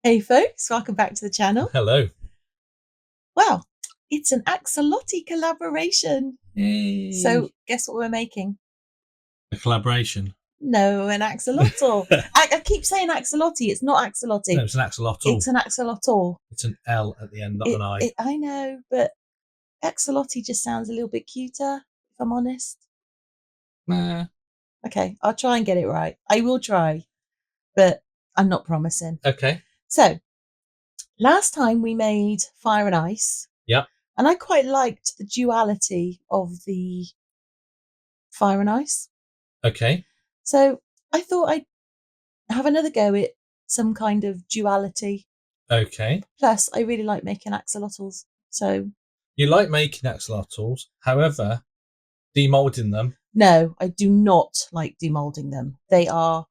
Hey folks, welcome back to the channel. Hello. Wow, it's an axolotl collaboration. Yay. So guess what we're making? A collaboration. No, an axolotl. I keep saying axolotl. It's not axolotl. No, it's an axolotl. It's an axolotl. It's an L at the end, not an I. I know, but axolotl just sounds a little bit cuter, if I'm honest. Nah. Okay, I'll try and get it right. I will try, but I'm not promising. Okay. So, last time we made fire and ice. Yep. And I quite liked the duality of the fire and ice. Okay. So I thought I'd have another go at some kind of duality. Okay. Plus, I really like making axolotls. So you like making axolotls, however, demoulding them. No, I do not like demoulding them. They are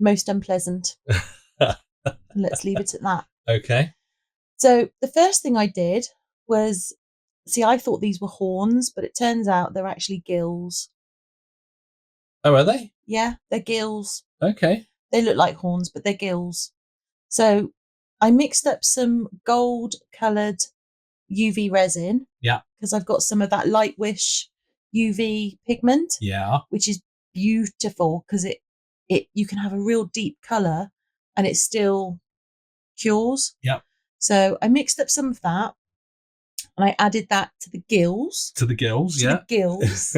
most unpleasant. Let's leave it at that. Okay. So the first thing I did was, I thought these were horns, but it turns out they're actually gills. Oh, are they? Yeah, they're gills. Okay. They look like horns, but they're gills. So I mixed up some gold coloured UV resin. Yeah. Because I've got some of that Lightwish UV pigment. Yeah. Which is beautiful because it you can have a real deep colour and it still cures. Yeah. So I mixed up some of that and I added that to the gills. To the gills, yeah. The gills.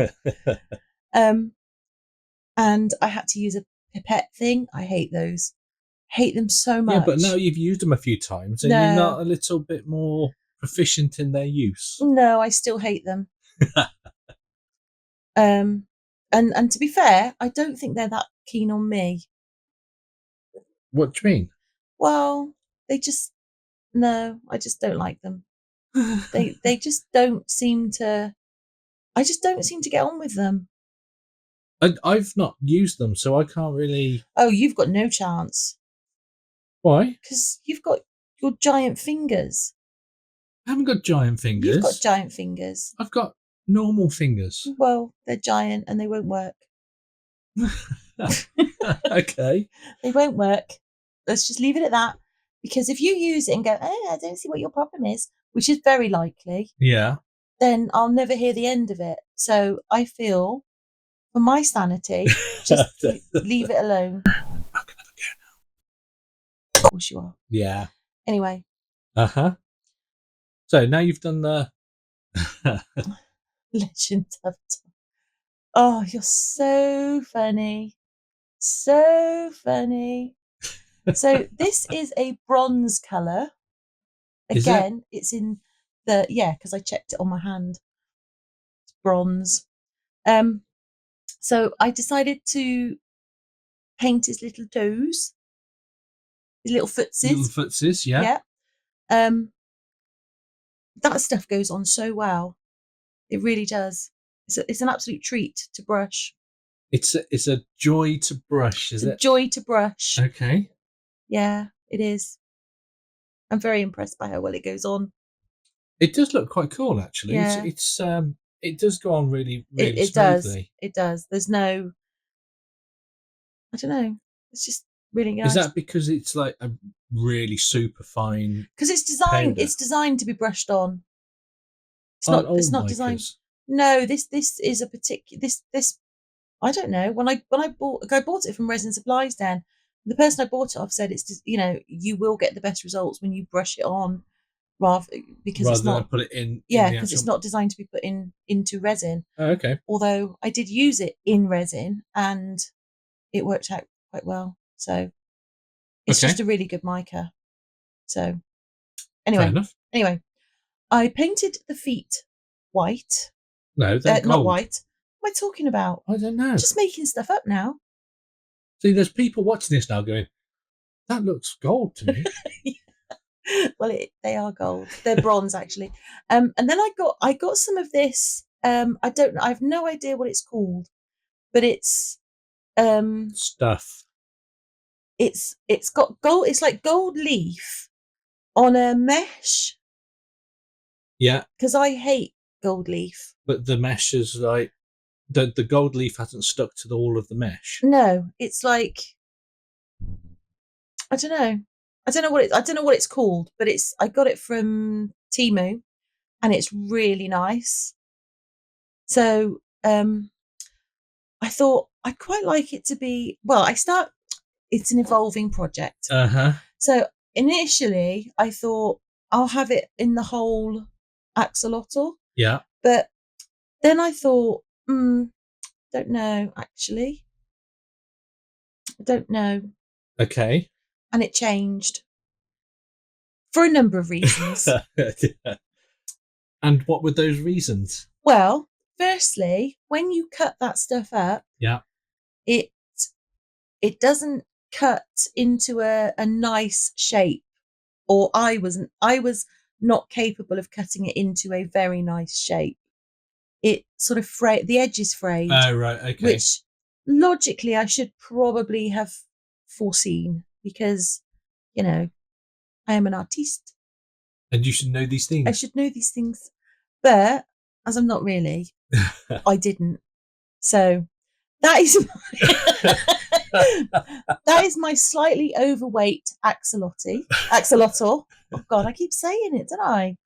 And I had to use a pipette thing. I hate those. Hate them so much. Yeah, but now you've used them a few times and you're not a little bit more proficient in their use. No, I still hate them. And to be fair, I don't think they're that keen on me. What do you mean? Well, I just don't like them. they just don't seem to. I just don't seem to get on with them. I've not used them, so I can't really. Oh, you've got no chance. Why? Because you've got your giant fingers. I haven't got giant fingers. You've got giant fingers. I've got normal fingers. Well, they're giant and they won't work. Okay. They won't work. Let's just leave it at that. Because if you use it and go, I don't see what your problem is, which is very likely. Yeah. Then I'll never hear the end of it. So I feel, for my sanity, just leave it alone. I can have a go now. Of course you are. Yeah. Anyway. Uh-huh. So now you've done the Legend of Tom. Oh, you're so funny. So funny. So this is a bronze colour. Again, it's in the, because I checked it on my hand. It's bronze. So I decided to paint his little toes. His little footses. Little footses, yeah. Yeah. That stuff goes on so well. It really does. It's an absolute treat to brush. It's a joy to brush, is it? It's a joy to brush. Okay. Yeah, it is. I'm very impressed by how well it goes on. It does look quite cool, actually. Yeah. It does go on really, really it smoothly. It does. There's no, I don't know. It's just really nice. Is that because it's like a really super fine? Because it's designed. powder? It's designed to be brushed on. It's Aren't not. It's old not designed. micas? No, this is a particular. This. I don't know. When I bought it from Resin Supplies, Dan. The person I bought it off said it's just, you will get the best results when you brush it on, rather it's not than put it in. Yeah, because it's not designed to be put into resin. Oh, okay. Although I did use it in resin and it worked out quite well. So it's just a really good mica. So anyway, I painted the feet white. No, they're gold. Not white. What am I talking about? I don't know. Just making stuff up now. See, there's people watching this now going, that looks gold to me. Well, they are gold. They're bronze, actually. And then I got some of this. I don't know. I have no idea what it's called, but it's stuff. It's got gold. It's like gold leaf on a mesh. Yeah. Because I hate gold leaf. But the mesh is like the gold leaf hasn't stuck to all of the mesh. No, it's like, I don't know. I don't know what it's called, but I got it from Temu, and it's really nice. So I thought I'd quite like it to be. Well, it's an evolving project. So initially, I thought I'll have it in the whole axolotl. Yeah. But then I thought, don't know, actually. I don't know. Okay. And it changed for a number of reasons. And what were those reasons? Well, firstly, when you cut that stuff up, yeah, it doesn't cut into a nice shape, or I was not capable of cutting it into a very nice shape. It sort of frayed, the edge is frayed. Oh, right, okay. Which logically I should probably have foreseen, because, you know, I am an artiste. And you should know these things. I should know these things. But as I'm not really, I didn't. So that is that is my slightly overweight axolotl. Oh God, I keep saying it, don't I?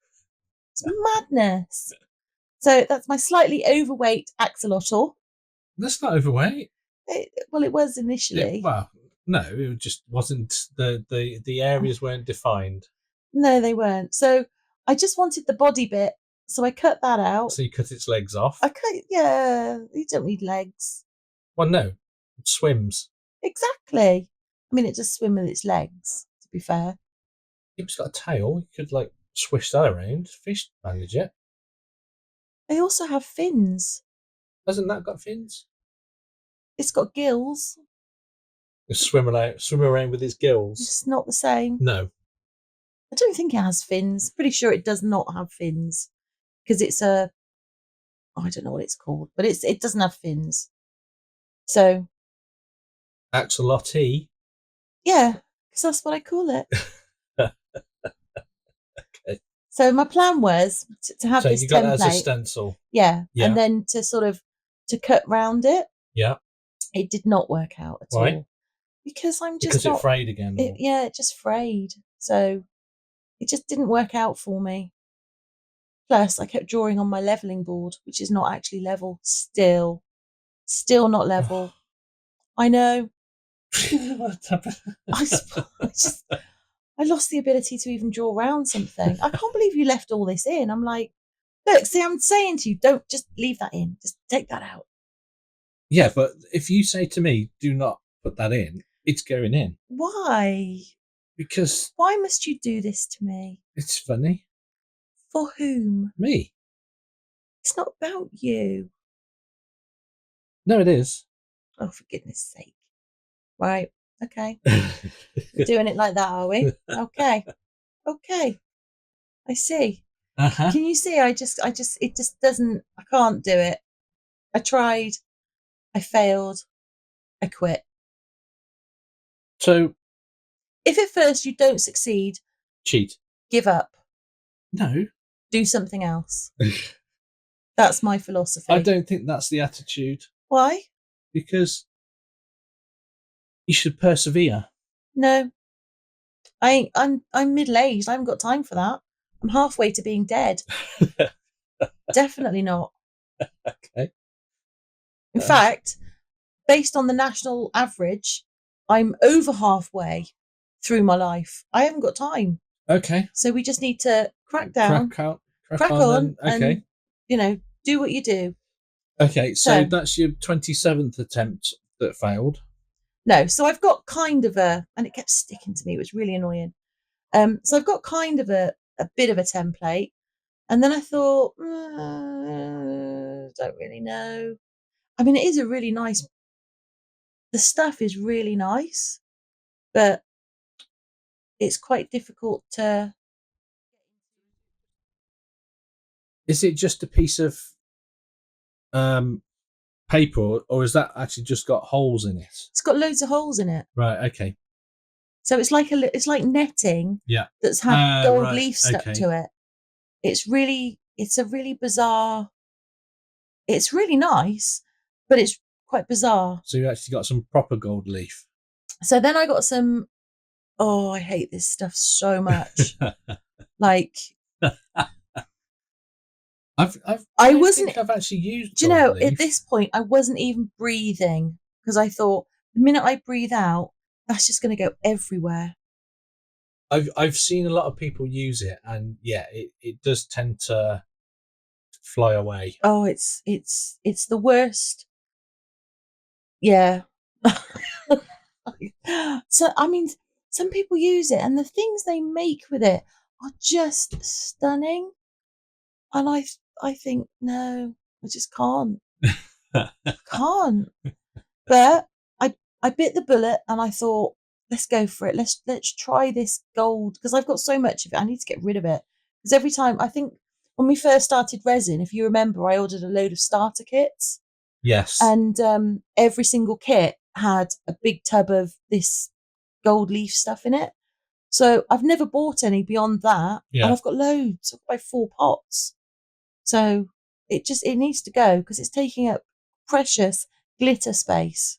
It's madness. So that's my slightly overweight axolotl. That's not overweight. It was initially. No, it just wasn't. The areas weren't defined. No, they weren't. So I just wanted the body bit, so I cut that out. So you cut its legs off? Yeah, you don't need legs. Well, no, it swims. Exactly. I mean, it just swims with its legs, to be fair. It's got a tail. You could, like, swish that around. Fish manage it. They also have fins. Hasn't that got fins? It's got gills. Swim around with its gills. It's not the same. No. I don't think it has fins. Pretty sure it does not have fins, because it's I don't know what it's called, but it doesn't have fins. So axolotl. Yeah, because that's what I call it. Okay. So my plan was to have this template. So you got that as a stencil. Yeah, and then to cut round it. Yeah. It did not work out at all. Because it frayed again. It just frayed. So it just didn't work out for me. Plus, I kept drawing on my leveling board, which is not actually level. Still not level. I know. What happened? I lost the ability to even draw around something. I can't believe you left all this in. I'm like, look, see, I'm saying to you, don't just leave that in. Just take that out. Yeah, but if you say to me, do not put that in, it's going in. Why? Because... Why must you do this to me? It's funny. For whom? Me. It's not about you. No, it is. Oh, for goodness sake. Right. Okay. We're doing it like that, are we? Okay. I see. Can you see? It just doesn't, I can't do it. I tried. I failed. I quit. So, if at first you don't succeed, cheat. Give up. No. Do something else. That's my philosophy. I don't think that's the attitude. Why? Because you should persevere. No. I'm middle-aged. I haven't got time for that. I'm halfway to being dead. Definitely not. Okay. In fact, based on the national average, I'm over halfway through my life. I haven't got time. Okay. So we just need to crack down, crack on, okay. And, do what you do. Okay, so that's your 27th attempt that failed. No, so I've got kind of and it kept sticking to me, it was really annoying. So I've got kind of a bit of a template, and then I thought, don't really know. I mean, it is a really nice, the stuff is really nice, but it's quite difficult to... Is it just a piece of paper, or is that actually just got holes in it? It's got loads of holes in it. Right, okay. So it's like netting. Yeah. That's had gold leaf stuck to it. It's a really bizarre... It's really nice, but it's quite bizarre. So you actually got some proper gold leaf. So then I got some Oh, I hate this stuff so much. Like, I wasn't think I've actually used. Do you know, at this point, I wasn't even breathing because I thought the minute I breathe out, that's just going to go everywhere. I've seen a lot of people use it, and yeah, it does tend to fly away. Oh, it's the worst. Yeah. So I mean, some people use it, and the things they make with it are just stunning. And I think no, I just can't. Can't. But I bit the bullet and I thought, let's go for it. Let's try this gold because I've got so much of it. I need to get rid of it because every time I think when we first started resin, if you remember, I ordered a load of starter kits. Yes. And every single kit had a big tub of this gold leaf stuff in it. So I've never bought any beyond that. Yeah. And I've got loads. I've got 4 pots. So it needs to go because it's taking up precious glitter space.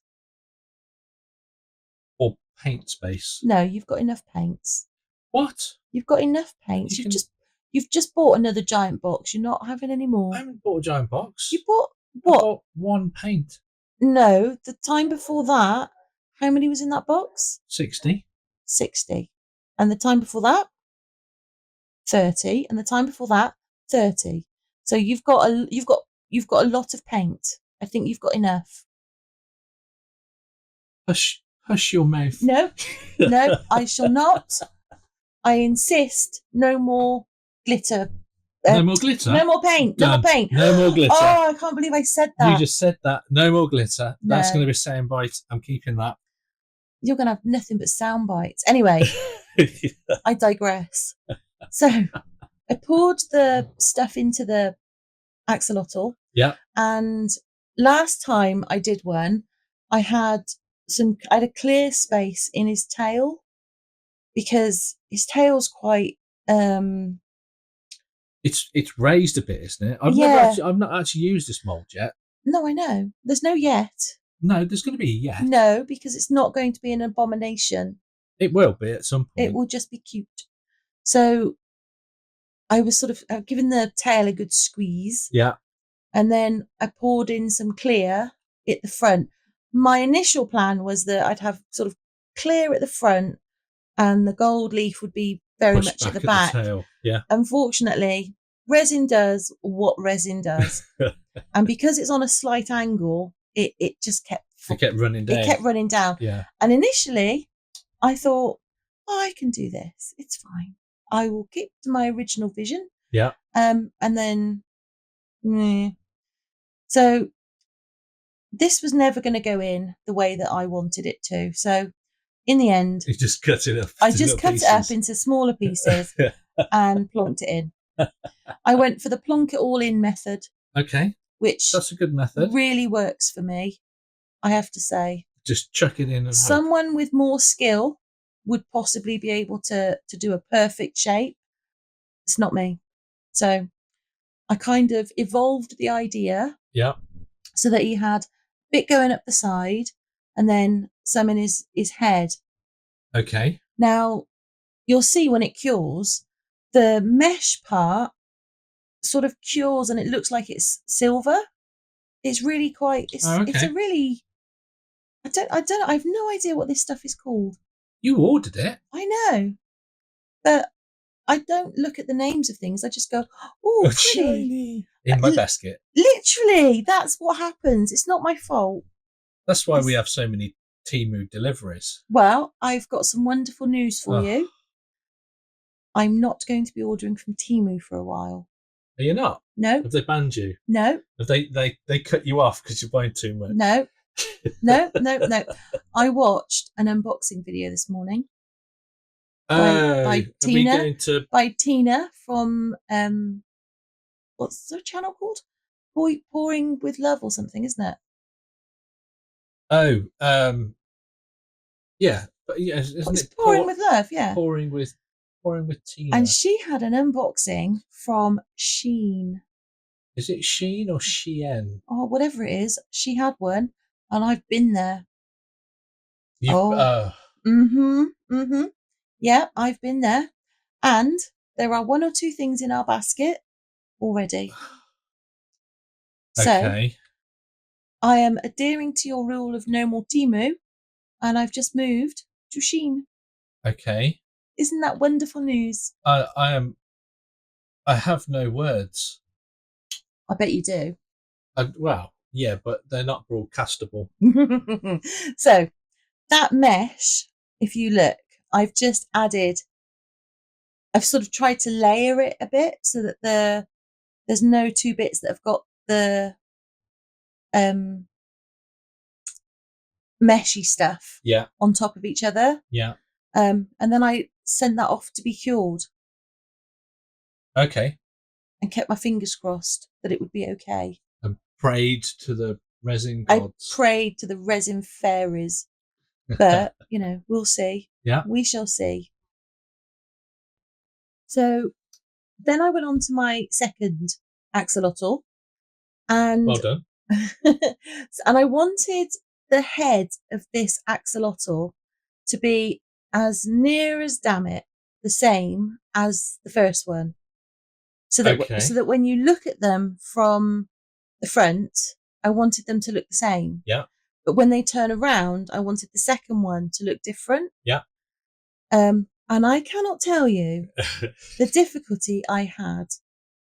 Or paint space. No, you've got enough paints. What? You've got enough paints. You've just bought another giant box. You're not having any more. I haven't bought a giant box. You bought what? I bought 1 paint. No, the time before that, how many was in that box? 60. 60. And the time before that, 30. And the time before that, 30. So you've got a lot of paint. I think you've got enough. Hush your mouth. No, I shall not. I insist. No more glitter. No more glitter. No more paint. Done. No more paint. No more glitter. Oh, I can't believe I said that. You just said that. No more glitter. No. That's going to be a soundbite. I'm keeping that. You're going to have nothing but sound bites. Anyway, I digress. So I poured the stuff into the axolotl. Yeah. And last time I did one, I had a clear space in his tail because his tail's quite it's raised a bit, isn't it? I've not actually used this mould yet. No, I know. There's no yet. No, there's going to be a yet. No, because it's not going to be an abomination. It will be at some point. It will just be cute. So I was sort of giving the tail a good squeeze. Yeah. And then I poured in some clear at the front. My initial plan was that I'd have sort of clear at the front and the gold leaf would be very much at the back. The tail. Yeah. Unfortunately, resin does what resin does. And because it's on a slight angle, it just kept running down. It kept running down. Yeah. And initially I thought, I can do this. It's fine. I will keep to my original vision. Yeah. And then so this was never going to go in the way that I wanted it to. So in the end, you just cut it up. I just cut it up into smaller pieces and plonked it in. I went for the plonk it all in method. Okay. Which that's a good method. Really works for me, I have to say. Just chuck it in. And someone with more skill would possibly be able to do a perfect shape. It's not me. So I kind of evolved the idea. Yeah. So that he had a bit going up the side and then some in his head. Okay. Now, you'll see when it cures, the mesh part sort of cures and it looks like it's silver. It's really quite, it's a really, I don't know, I have no idea what this stuff is called. You ordered it. I know. But I don't look at the names of things. I just go, oh, pretty. Shiny. In my basket. Literally, that's what happens. It's not my fault. That's why we have so many Temu deliveries. Well, I've got some wonderful news for you. I'm not going to be ordering from Temu for a while. Are you not? No. Have they banned you? No. Have they cut you off because you're buying too much? No. No. I watched an unboxing video this morning. By Tina from what's the channel called? Pouring with Love or something, isn't it? Yeah, but yeah, isn't it Pouring with Love? Yeah, pouring with Tina. And she had an unboxing from Shein. Is it Shein or Shein? Oh, whatever it is, she had one, and I've been there. Yeah, I've been there. And there are 1 or 2 things in our basket already. So Okay. I am adhering to your rule of no more Temu, and I've just moved to Shein. Okay. Isn't that wonderful news? I have no words. I bet you do. Well, yeah, but they're not broadcastable. So that mesh, if you look, I've just added, I've sort of tried to layer it a bit so that there's no 2 bits that have got the meshy stuff Yeah. on top of each other. Yeah. And then I sent that off to be cured. Okay. And kept my fingers crossed that it would be okay. And prayed to the resin I gods. prayed to the resin fairies, but we'll see. Yeah. We shall see. So then I went on to my second axolotl, and Well done. and I wanted the head of this axolotl to be as near as damn it the same as the first one, so that when you look at them from the front, I wanted them to look the same. Yeah. But when they turn around, I wanted the second one to look different. Yeah. And I cannot tell you the difficulty I had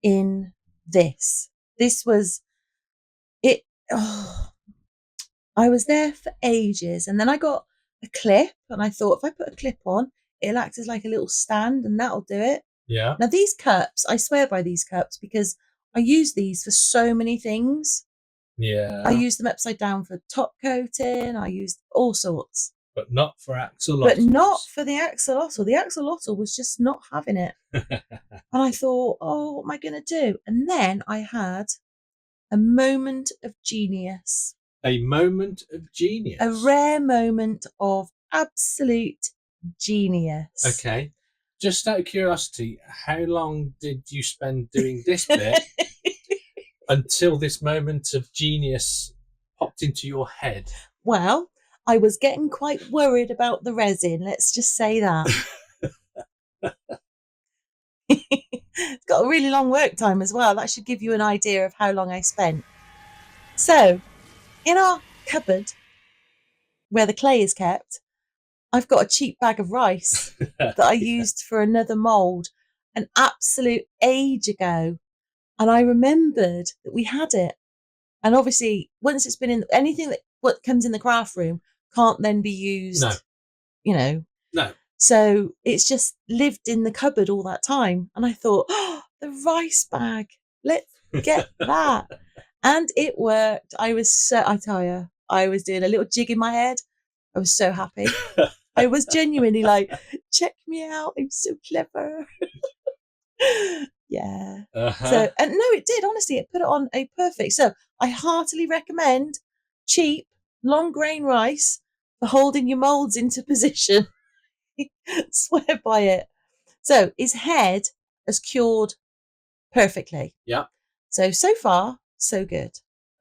in this. This was it. Oh, I was there for ages, and then I got a clip, and I thought if I put a clip on, it'll act as like a little stand, and that'll do it. Yeah. Now these cups, I swear by these cups because I use these for so many things. Yeah. I used them upside down for top coating. I used all sorts. But not for axolotls. But not for the axolotl. The axolotl was just not having it. And I thought, oh, what am I going to do? And then I had a moment of genius. A moment of genius. A rare moment of absolute genius. Okay. Just out of curiosity, how long did you spend doing this bit until this moment of genius popped into your head? Well, I was getting quite worried about the resin. Let's just say that. It's got a really long work time as well. That should give you an idea of how long I spent. So, in our cupboard, where the clay is kept, I've got a cheap bag of rice that I used for another mould an absolute age ago. And I remembered that we had it. And obviously, once it's been in, anything that what comes in the craft room can't then be used, No. So it's just lived in the cupboard all that time. And I thought, oh, the rice bag, let's get that. And it worked. I tell you, I was doing a little jig in my head. I was so happy. I was genuinely like, check me out. I'm so clever. Yeah. Uh-huh. So, and no, it did. Honestly, it put it on a perfect. So I heartily recommend cheap, long grain rice for holding your moulds into position. Swear by it. So his head has cured perfectly. Yeah. So far, so good.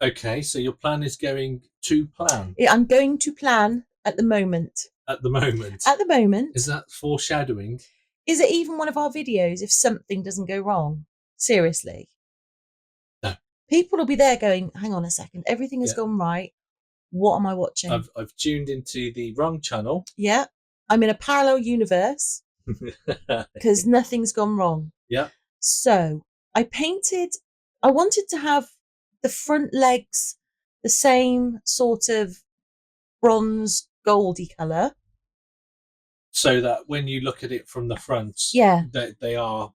Okay, so your plan is going to plan. Yeah, I'm going to plan at the moment. At the moment. At the moment. Is that foreshadowing? Is it even one of our videos if something doesn't go wrong? Seriously. No. People will be there going, hang on a second, everything has gone right. What am I watching? I've tuned into the wrong channel. Yeah. I'm in a parallel universe because nothing's gone wrong. Yeah. So I wanted to have the front legs the same sort of bronze goldy colour. So that when you look at it from the front, they are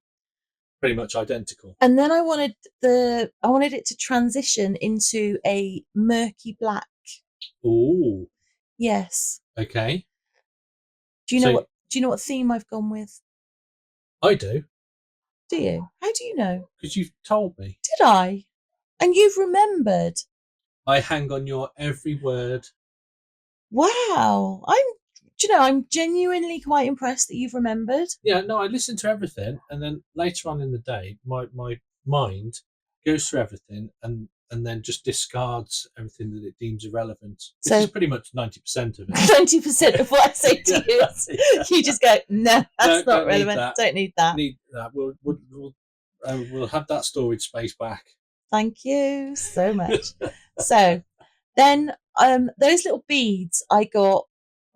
pretty much identical. And then I wanted it to transition into a murky black. Ooh. Yes. Okay. Do you know what theme I've gone with? I do. Do you? How do you know? Because you've told me. Did I? And you've remembered. I hang on your every word. Wow. I'm genuinely quite impressed that you've remembered. Yeah, no, I listen to everything, and then later on in the day, my mind goes through everything and and then just discards everything that it deems irrelevant. Which So- is pretty much 90% of it. 90% of what I say to you is you just go, no, that's not don't need relevant. that. Don't need that. Need that. We'll have that storage space back. Thank you so much. So then those little beads I got,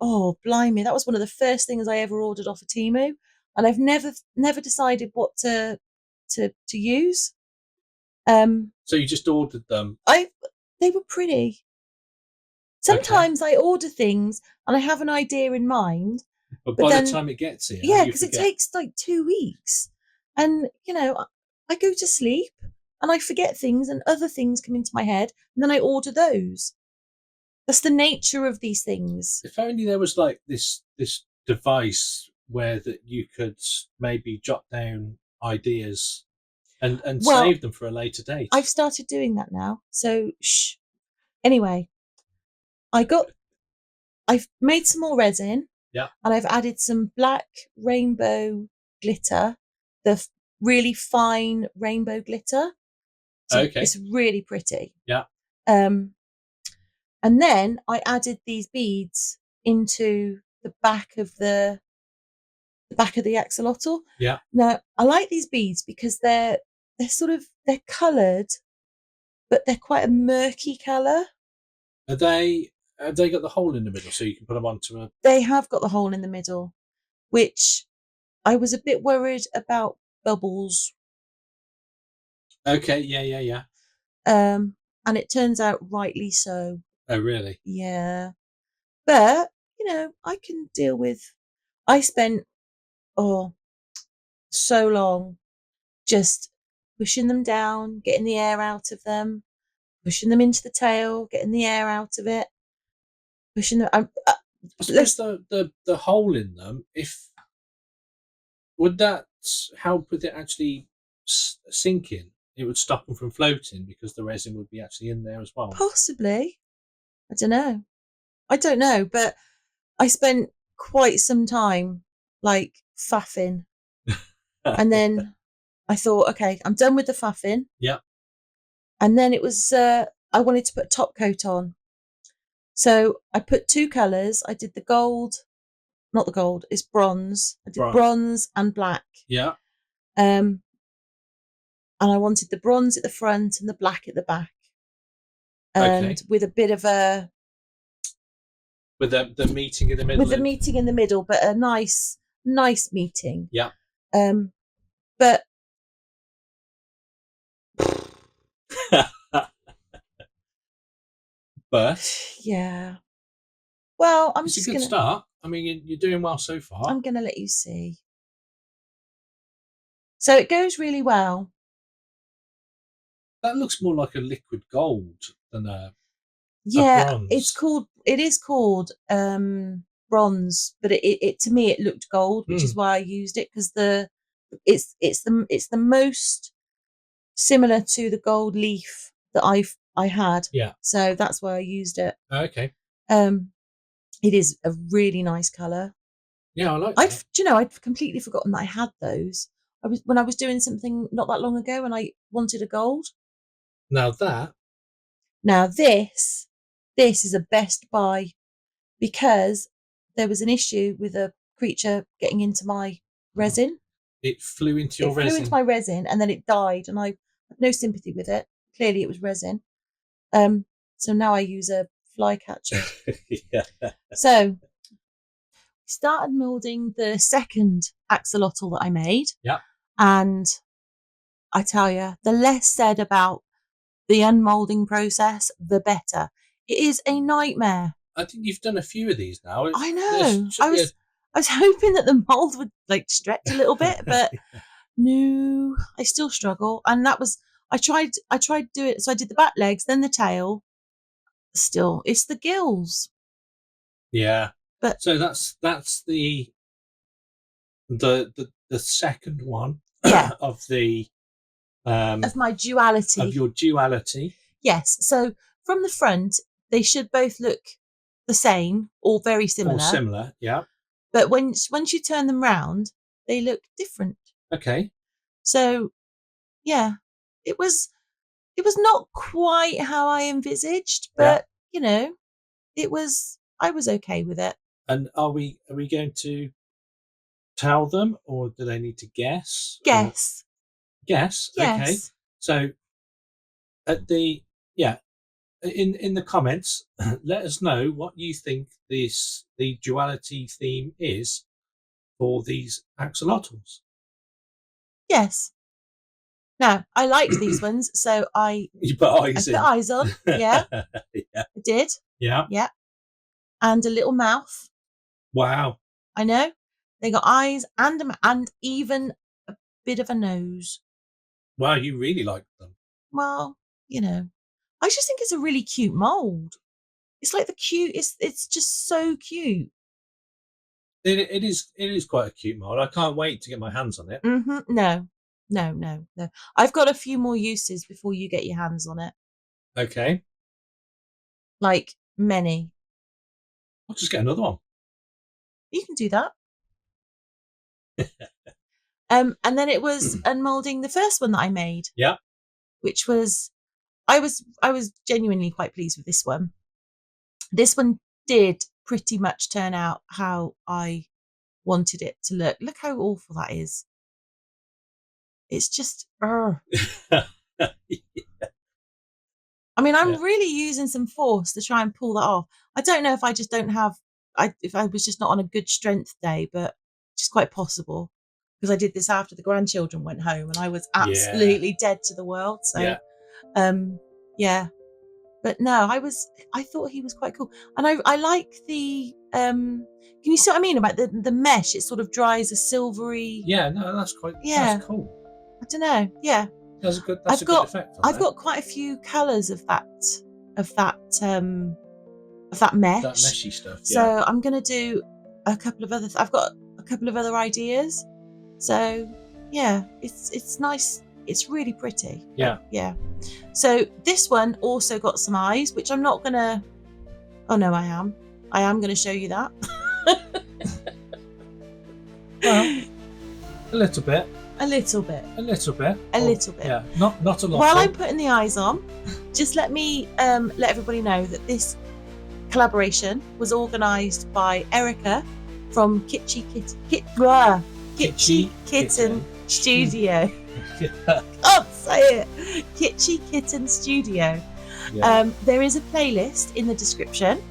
oh blimey, that was one of the first things I ever ordered off of Temu, and I've never decided what to use. So you just ordered them. They were pretty. Sometimes I order things and I have an idea in mind, but but by then, the time it gets here, yeah, because it takes like 2 weeks, and I go to sleep and I forget things, and other things come into my head, and then I order those. That's the nature of these things. If only there was like this device where that you could maybe jot down ideas and save them for a later date. I've started doing that now. So shh. Anyway, I've made some more resin. Yeah. And I've added some black rainbow glitter, the really fine rainbow glitter. So okay. It's really pretty. Yeah. And then I added these beads into the back of the axolotl. Yeah. Now I like these beads because they're coloured, but they're quite a murky colour. Have they got the hole in the middle so you can put them onto a... They have got the hole in the middle, which I was a bit worried about bubbles. Okay, yeah. And it turns out rightly so. Oh, really? Yeah. But, I can deal with... I spent, so long just pushing them down, getting the air out of them, pushing them into the tail, getting the air out of it, pushing them... I suppose the hole in them, would that help with it actually sinking? It would stop them from floating because the resin would be actually in there as well. Possibly. I don't know, but I spent quite some time like faffing. And then I thought, okay, I'm done with the faffing. Yeah. And then it was, I wanted to put a top coat on. So I put 2 colours. I did the gold, not the gold, it's bronze. I did bronze and black. Yeah. And I wanted the bronze at the front and the black at the back. And with a bit of a... With the meeting in the middle. With the meeting in the middle, but a nice meeting. Yeah. But... Yeah. Well, it's a good start. I mean, you're doing well so far. I'm going to let you see. So it goes really well. That looks more like a liquid gold than a bronze. It is called bronze, but it to me it looked gold, which is why I used it, because it's the most similar to the gold leaf that I had. Yeah. So that's why I used it. Okay. It is a really nice colour. Yeah, I like that. I'd completely forgotten that I had those. When I was doing something not that long ago and I wanted a gold. Now this is a best buy, because there was an issue with a creature getting into my resin. It flew into your resin. It flew into my resin and then it died, and I had no sympathy with it. Clearly it was resin. So now I use a fly catcher. Yeah. So we started moulding the second axolotl that I made. Yeah. And I tell you, the less said about the unmoulding process, the better. It is a nightmare. I think you've done a few of these now. I know. I was hoping that the mould would stretch a little bit, but no, I still struggle. And that was, I tried to do it. So I did the back legs, then the tail. Still, it's the gills. Yeah. But so that's the second one. Yeah. of the of my duality. Of your duality. Yes. So from the front, they should both look the same or very similar. Or similar, yeah. But once you turn them round, they look different. Okay. So, yeah, it was It was not quite how I envisaged, but you know, I was okay with it. And are we going to tell them, or do they need to guess? Guess. Guess. Okay. Yes. So at the in the comments, let us know what you think the duality theme is for these axolotls. Yes. Now, I liked these ones, so You put eyes put in. eyes on. Yeah. Yeah. I did. Yeah. Yeah. And a little mouth. Wow. I know. They got eyes and even a bit of a nose. Wow, you really like them. Well, you know, I just think it's a really cute mould. It's like the cute. It's just so cute. It is quite a cute mold. I can't wait to get my hands on it. No. I've got a few more uses before you get your hands on it. Okay. Like many. I'll just get another one. You can do that. And then it was unmolding the first one that I made. Yeah. Which was, I was genuinely quite pleased with this one. This one did pretty much turn out how I wanted it to look. Look how awful that is. It's just, I mean, I'm really using some force to try and pull that off. I don't know if I just don't have, if I was just not on a good strength day, but it's quite possible because I did this after the grandchildren went home and I was absolutely dead to the world. So, yeah. But no, I thought he was quite cool. And I like the, can you see what I mean about the mesh? It sort of dries a silvery. Yeah, no, that's that's cool. I don't know. Yeah. That's a good effect. I've got quite a few colours of that mesh. That meshy stuff. Yeah. So I'm going to do a couple of other, I've got a couple of other ideas. So yeah, it's nice. It's really pretty. Yeah. Yeah. So this one also got some eyes, which I'm not going to, oh no, I am going to show you that. Well, a little bit. A little bit. Yeah, not a lot. While I'm putting the eyes on, just let me let everybody know that this collaboration was organised by Erica from Kitschy Kitten Studio. Can't say it. Kitschy Kitten Studio. Yeah. There is a playlist in the description,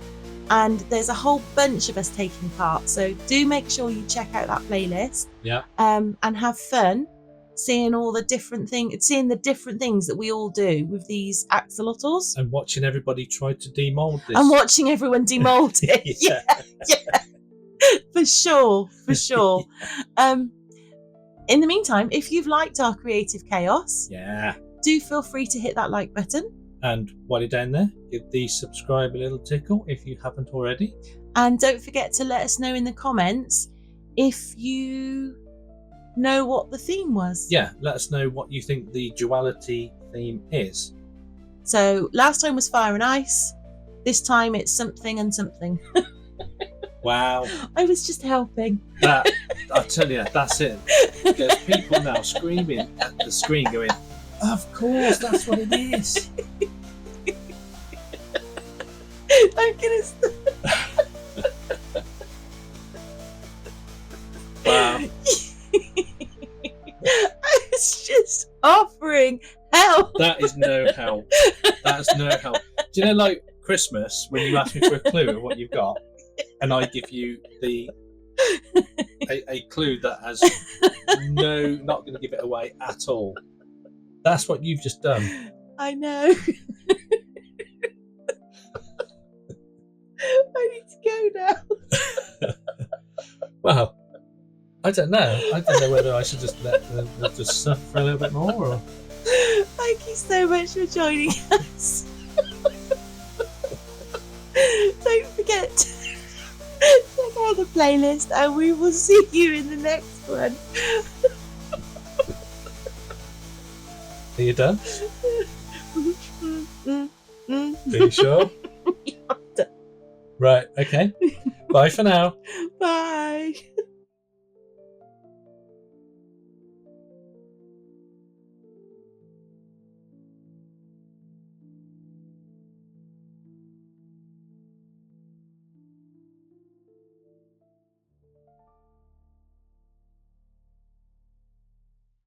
and there's a whole bunch of us taking part. So do make sure you check out that playlist. Yeah. And have fun seeing all the different things, that we all do with these axolotls, and watching everybody try to demould this, and watching everyone demould it. yeah, for sure. In the meantime, if you've liked our creative chaos, do feel free to hit that like button. And while you're down there, give the subscribe a little tickle if you haven't already. And don't forget to let us know in the comments if you know what the theme was. Yeah, let us know what you think the duality theme is. So last time was fire and ice. This time it's something and something. Wow. I was just helping. I tell you, that's it. There's people now screaming at the screen going, of course, that's what it is. I'm gonna stop. Wow. I was just offering help. That is no help. That's no help. Do you know, like Christmas, when you ask me for a clue of what you've got, and I give you a clue that has not going to give it away at all. That's what you've just done. I know. I need to go now. Well, I don't know. I don't know whether I should just let them just suffer for a little bit more. Or... Thank you so much for joining us. Don't forget to check out the playlist, and we will see you in the next one. Are you done? Are you sure? I'm done. Right, okay. Bye for now. Bye.